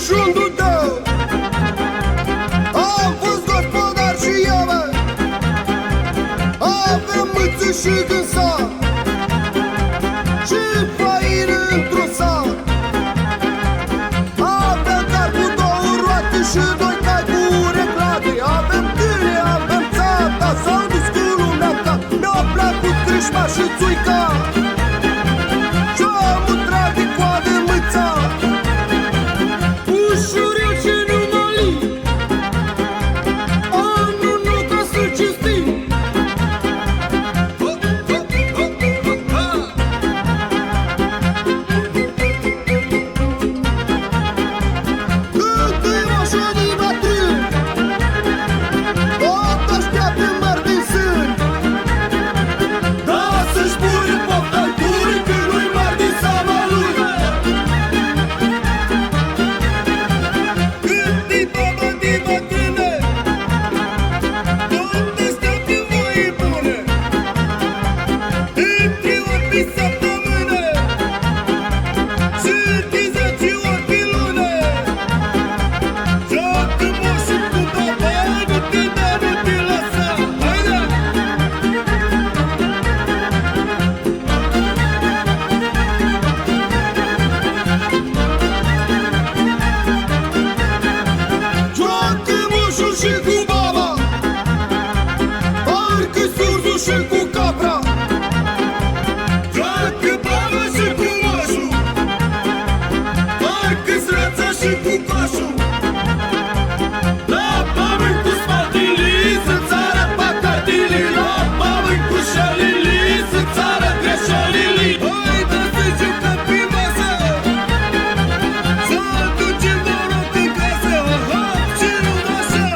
și un dudău. Am fost gospodar și eu, bă. Avem mâță și când sat și făină într-un sat. Avem car cu două roate și doi cai cu ureglate. Avem câine, avem țata, s-au dus cu lumea ta. Mi-a plăcut crâșma și țuica și-am utrat din coadă mâța. Ușurel și numali, anul nou ca să cinstim. Cât e moșă din bătrân, tot așteaptă măr din sân. Da să-și pune pofta-n turi, că nu-i măr din seama lui. Cât e baba din bătrână, tot așteaptă voie bună. Între ori pe săptămână și de 10 ori pe lună. Joacă moșul cu baba, nu te da, nu te lăsa. Haide! Joacă moșul și cu baba, parcă sursul și cu capra. Joacă baba și cu moșul, parcă-s răța și cu coșul. La pământ cu spatele, să țară păcatele. La pământ cu șalele, să țară greșelile. Hai, da să jucăm pe masă, să aducem noroc în casă. Hop și nu așa.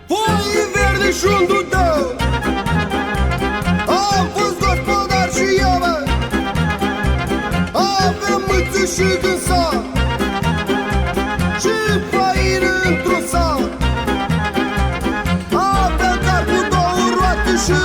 Foaie verde și un dudău. Am fost gospodar și eu, bă. Avem mâță și când sat și făină într-un sat. Avem car cu două roate și